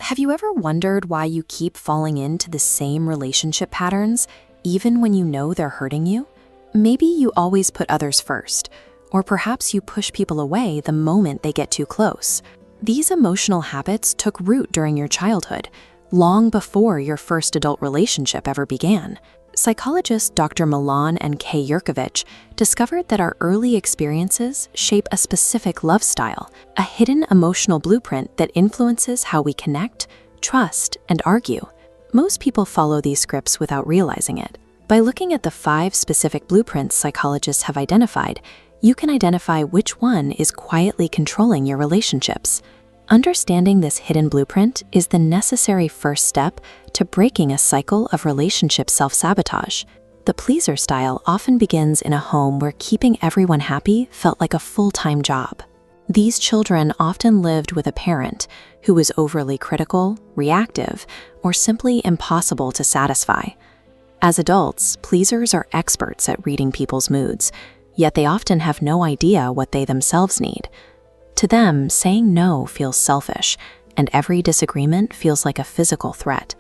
Have you ever wondered why you keep falling into the same relationship patterns, even when you know they're hurting you? Maybe you always put others first, or perhaps you push people away the moment they get too close. These emotional habits took root during your childhood, long before your first adult relationship ever began. Psychologists Dr. Milan and Kay Yurkovich discovered that our early experiences shape a specific love style, a hidden emotional blueprint that influences how we connect, trust, and argue. Most people follow these scripts without realizing it. By looking at the 5 specific blueprints psychologists have identified, you can identify which one is quietly controlling your relationships. Understanding this hidden blueprint is the necessary first step to breaking a cycle of relationship self-sabotage. The pleaser style often begins in a home where keeping everyone happy felt like a full-time job. These children often lived with a parent who was overly critical, reactive, or simply impossible to satisfy. As adults, pleasers are experts at reading people's moods, yet they often have no idea what they themselves need. To them, saying no feels selfish, and every disagreement feels like a physical threat.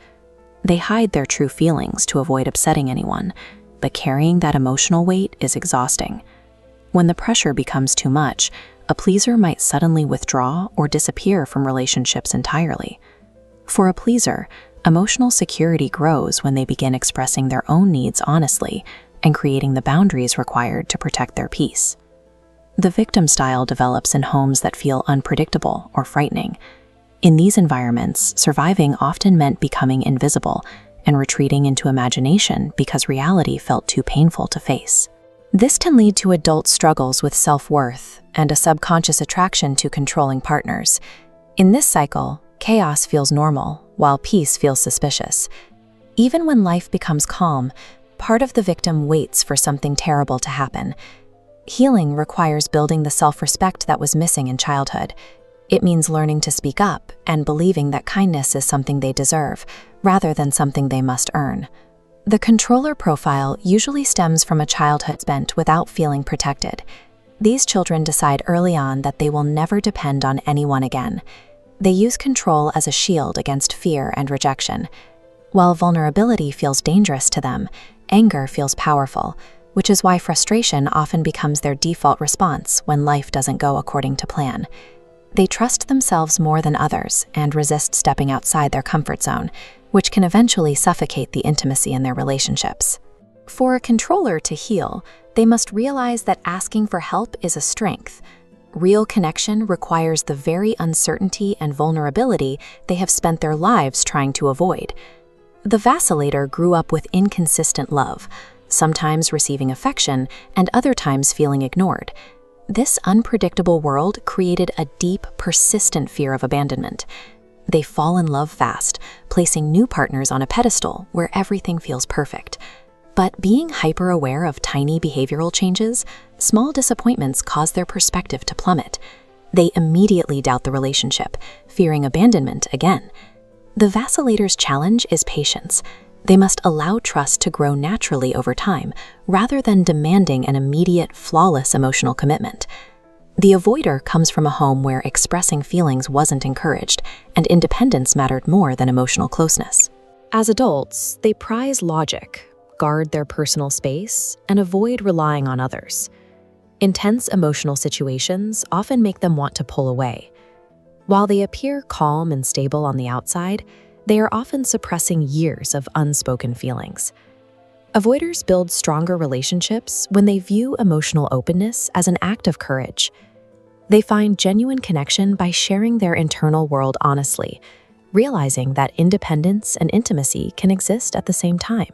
They hide their true feelings to avoid upsetting anyone, but carrying that emotional weight is exhausting. When the pressure becomes too much, a pleaser might suddenly withdraw or disappear from relationships entirely. For a pleaser, emotional security grows when they begin expressing their own needs honestly and creating the boundaries required to protect their peace. The victim style develops in homes that feel unpredictable or frightening. In these environments, surviving often meant becoming invisible and retreating into imagination because reality felt too painful to face. This can lead to adult struggles with self-worth and a subconscious attraction to controlling partners. In this cycle, chaos feels normal, while peace feels suspicious. Even when life becomes calm, part of the victim waits for something terrible to happen. Healing requires building the self-respect that was missing in childhood. It means learning to speak up and believing that kindness is something they deserve, rather than something they must earn. The controller profile usually stems from a childhood spent without feeling protected. These children decide early on that they will never depend on anyone again. They use control as a shield against fear and rejection. While vulnerability feels dangerous to them, anger feels powerful, which is why frustration often becomes their default response when life doesn't go according to plan. They trust themselves more than others and resist stepping outside their comfort zone, which can eventually suffocate the intimacy in their relationships. For a controller to heal, they must realize that asking for help is a strength. Real connection requires the very uncertainty and vulnerability they have spent their lives trying to avoid. The vacillator grew up with inconsistent love, sometimes receiving affection and other times feeling ignored. This unpredictable world created a deep, persistent fear of abandonment. They fall in love fast, placing new partners on a pedestal where everything feels perfect. But being hyper-aware of tiny behavioral changes, small disappointments cause their perspective to plummet. They immediately doubt the relationship, fearing abandonment again. The vacillator's challenge is patience. They must allow trust to grow naturally over time, rather than demanding an immediate, flawless emotional commitment. The avoider comes from a home where expressing feelings wasn't encouraged, and independence mattered more than emotional closeness. As adults, they prize logic, guard their personal space, and avoid relying on others. Intense emotional situations often make them want to pull away. While they appear calm and stable on the outside, they are often suppressing years of unspoken feelings. Avoiders build stronger relationships when they view emotional openness as an act of courage. They find genuine connection by sharing their internal world honestly, realizing that independence and intimacy can exist at the same time.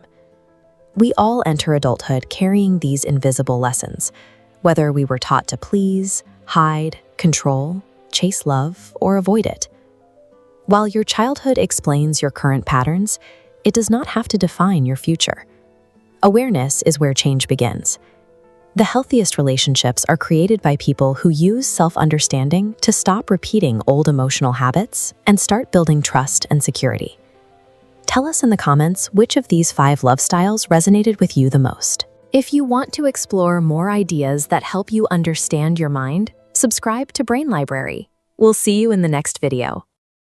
We all enter adulthood carrying these invisible lessons, whether we were taught to please, hide, control, chase love, or avoid it. While your childhood explains your current patterns, it does not have to define your future. Awareness is where change begins. The healthiest relationships are created by people who use self-understanding to stop repeating old emotional habits and start building trust and security. Tell us in the comments which of these 5 love styles resonated with you the most. If you want to explore more ideas that help you understand your mind, subscribe to Brain Library. We'll see you in the next video.